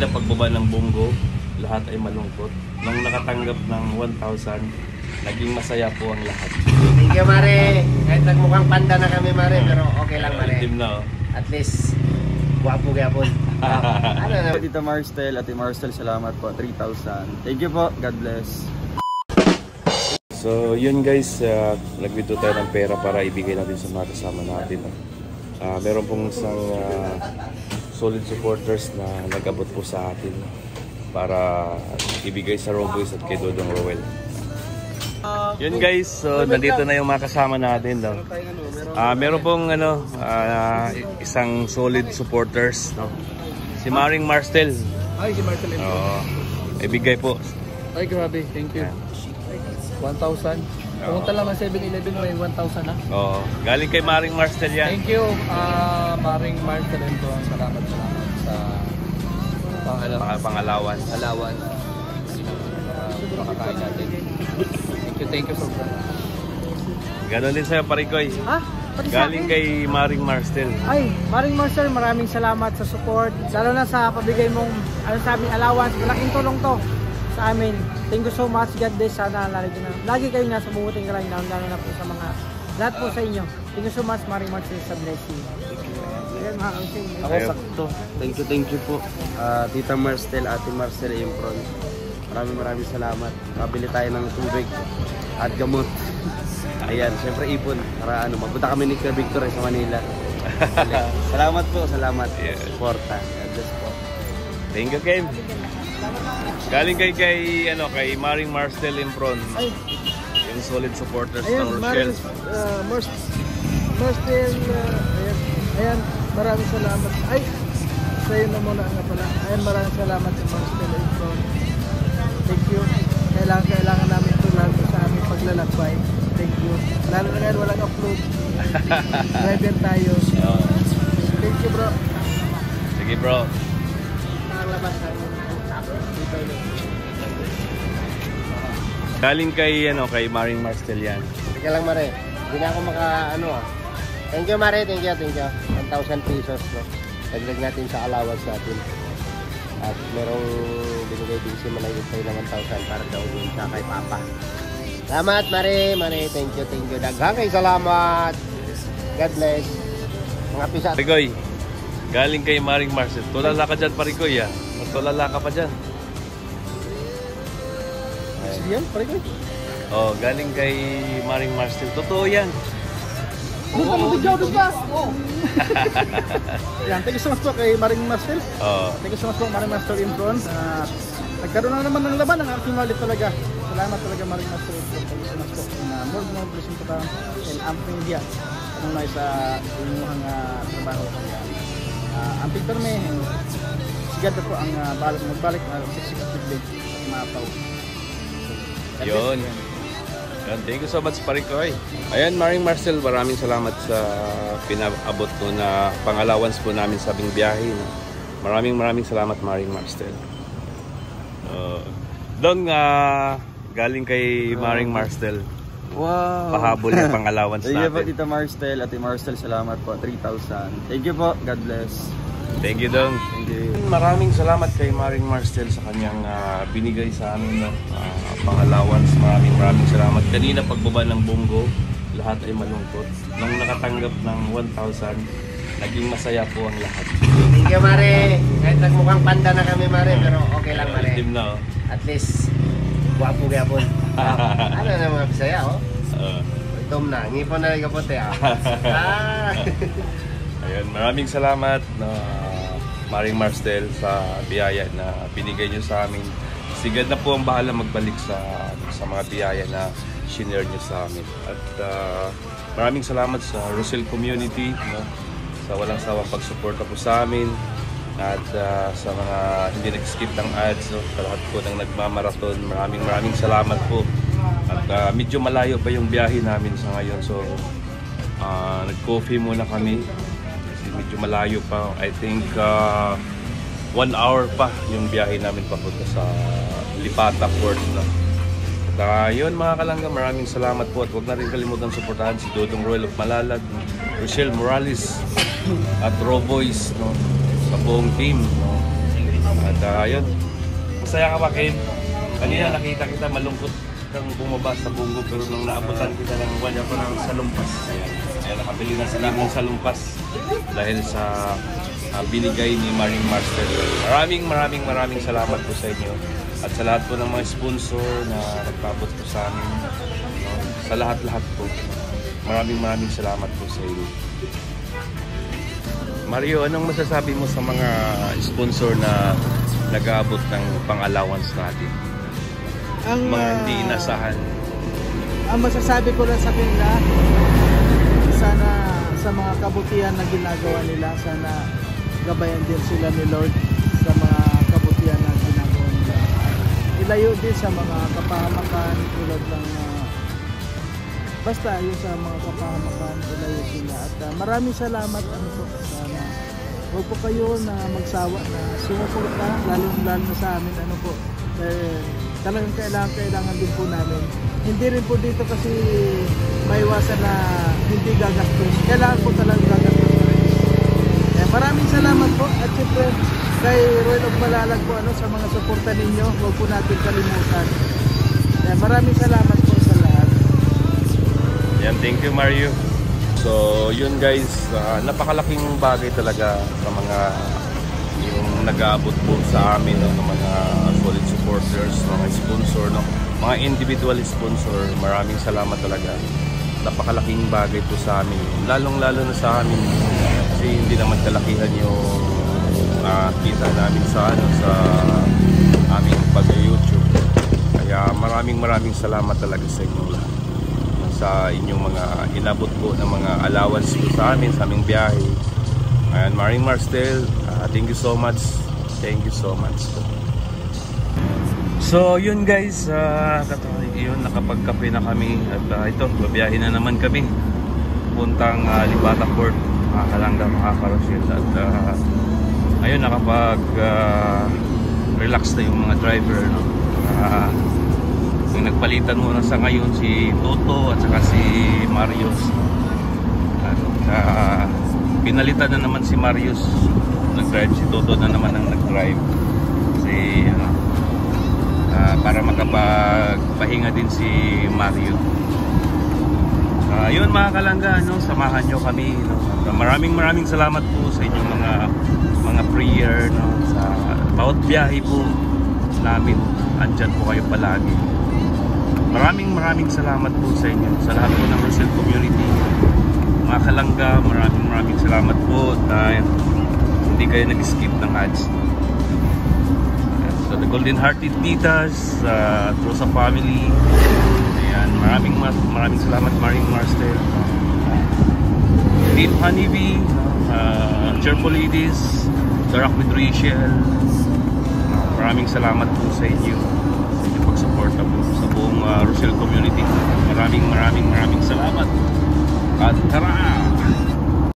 Kanina pagbaba ng Bungo, lahat ay malungkot. Nung nakatanggap ng 1,000, naging masaya po ang lahat. Thank you, Mare. Kahit nagmukhang panda na kami, Mare, pero okay lang, Mare. At least, guwapo gyapon. Ano na? Tito Marstel, Ate Marstel, salamat po. 3,000. Thank you po. God bless. So yun guys, nagwito tayo ng pera para ibigay natin sa mga kasama natin. Meron pong isang solid supporters na nag-abot po sa atin para ibigay sa Roboys at kay Dodong Roel. Yun guys, so nandito na yung mga kasama natin. No? Meron pong isang solid supporters. No? Si Maring Marstel. Ay, si Marstel. Ibigay po. Ay, grabe. Thank you. 1,000. Pumunta lang ng 7-Eleven mo yung 1,000 ha? Oo. Galing kay Maring Marstel yan. Thank you, Maring Marstel. Salamat sa pang-allowance. Makakain natin. Thank you so much. Ganon din sa'yo, Parikoy. Ha? Galing kay Maring Marstel. Ay, Maring Marstel, maraming salamat sa support. Lalo na sa pabigay mong allowance. Malaking tulong to sa amin. Thank you so much. God bless. Sana lagi kayo nasa mabuting kalagayan, lalo na po sa mga lahat po sa inyo. Thank you so much, Maring Marstel, sa blessing. Ako sakto. Thank you po. Tita Marstel, Ate Marstel, Impron. Maraming salamat. Kabili tayo ng tubig at gamot. Ayan, syempre ipon para magpunta kami ni Kuya Victor sa Manila. Salamat po, salamat. Suporta. God bless po. Thank you, Kim. Galing kay Maring Marstel Impron. Yung solid supporters ng Rochelle. Marstel, ayan, maraming salamat. Ay, sa'yo na muna nga pala. Ayan, maraming salamat sa Marstel Impron. Thank you. Kailangan namin ito lalo sa aming paglalakbay. Thank you. Lalo na ngayon walang upload. Driver tayo. Thank you, bro. Sige, bro. Nakalaban tayo. Galing kay Maring Marstel yan. Sige lang, Mare. Hindi na ako Thank you, Mare. Thank you. 1,000 pesos. No? Dagdag natin sa allowance natin. At merong binigay din si Malayot tayo ng 1,000 para daw yun sa kay Papa. Salamat, Mare. Thank you. Daghang kay salamat. God bless. Mga pisa. Parikoy, galing kay Maring Marstel. Tulala ka dyan, Parikoy. Tulala ka pa dyan. Yan, Parikoy. Galing kay Maring Marstel. Totoo yan. Yan, thank you so much po kay Maring Marstel. Thank you so much po Maring Marstel Impron. Nagkaroon na naman ng laban ng aking malit talaga. Salamat talaga Maring Marstel Impron. Thank you so much po. More blessing po tayo. And amping diya. Anong na sa inyong trabaho. Amping perme. Sigad na po ang magbalik na siksik-siklik at maapaw. Yun. Thank you so much, Parikoy. Ayan, Maring Marstel, maraming salamat sa pinabot ko na pang-allowance po namin sa aming biyahe. Maraming salamat, Maring Marstel. Galing kay Maring Marstel. Wow! Pahabol yung pang-allowance natin. Thank you po, Tita Marstel, Ate Marstel, salamat po. 3,000. Thank you po. God bless. Thank you, Dong. Thank you. Maraming salamat kay Maring Marstel sa kanyang binigay sa amin pang-allowance. Maraming salamat. Kanina pagbaba ng Bungo, lahat ay malungkot. Nung nakatanggap ng 1,000, naging masaya po ang lahat. Thank you, Mare. Kahit nagmukhang panda na kami, Mare, pero okay lang, Mare. At least, guwapo gyapon. Ano na mga bisaya, Itom na, ngipon na kapote, Ayun, maraming salamat Maring Marstel sa biyaya na binigay nyo sa amin. Sigad na po ang bahala magbalik sa mga biyaya na shinare nyo sa amin. At maraming salamat sa Rochelle community, sa walang sawang pagsuporta po sa amin. At sa mga hindi nag-skip ng ads, sa lahat po ng nagmamarathon, maraming salamat po. At medyo malayo pa yung biyahe namin sa ngayon. So nag-coffee muna kami. Medyo malayo pa. I think 1 hour pa yung biyahe namin papunta sa Lipata Port. At yun mga kalangga, maraming salamat po. At huwag na rin kalimutan suportahan si Dodong Roel of Malalag, Rochelle Morales at Roboys, sa buong team. At At yun, masaya ka ba, Ken? Kanina nakita kita malungkot kang bumaba sa Bungo, pero nung naabutan kita ng wala ko ng salumpas. Ayan, nakabili na sila ng salumpas dahil sa binigay ni Maring Marstel. Maraming salamat po sa inyo. At sa lahat po ng mga sponsor na nagpabot po sa amin. Sa lahat-lahat po. Maraming salamat po sa inyo. Mario, anong masasabi mo sa mga sponsor na nag-aabot ng pang-allowance natin? Mga hindi inasahan. Ang masasabi ko lang sa kanila, sana sa mga kabutihan na ginagawa nila, sana gabayan din sila ni Lord sa mga kabutihan na ginagawa nila. Ilayo din sa mga kapahamakan tulad ng basta yung sa mga kapahamakan, ilayo sila. At maraming salamat sana huwag po kayo na magsawa na sumuporta, lalo na sa amin talagang kailangan din po namin. Hindi rin po dito kasi maiwasan na hindi gagastos. Kailangan po talagang gagastos. Maraming salamat po at siyempre kay Royal of Malalag po sa mga suporta ninyo. Huwag po natin kalimutan. Maraming salamat po sa lahat. Yan, thank you Mario. So yun guys, napakalaking bagay talaga sa mga yung nag-aabot po sa amin ng mga solid supporters, mga sponsor, mga individual sponsor. Maraming salamat talaga. Napakalaking bagay po sa amin, lalong-lalo na sa amin kasi hindi naman kalakihan yung kita namin sa aming pag-YouTube. Kaya maraming salamat talaga sa inyo lahat, sa inyong mga inabot po ng mga allowance po sa amin, sa aming biyahe. Ayan, Maring Marstel, thank you so much. Thank you so much. So yun guys, yun, nakapagkape na kami at ito, babiyahin na naman kami puntang Libata Port, mga Kalangga, mga Karosil. At ayun, relax na yung mga driver, no? Yung nagpalitan muna sa ngayon si Toto at saka si Marius. At pinalitan na naman si Marius, nag-drive. Si Toto na naman ang nag-drive kasi para makapagpahinga din si Mario. Yun mga Kalangga, samahan nyo kami, maraming salamat po sa inyong mga prayer, sa bawat biyahe po namin. Andyan po kayo palagi. Maraming salamat po sa inyo, sa lahat po ng Rosel community, mga Kalangga. Maraming salamat po dahil hindi kayo nag-skip ng ads. So the Golden Hearted Titas, Rosa family, ayan, maraming salamat Maring Marstel, Team Honeybee, Cheerful Ladies, The Rock with Rachel. Maraming salamat po sa inyo, sa inyong pagsuporta po sa buong Rosel community. Maraming salamat. At tara!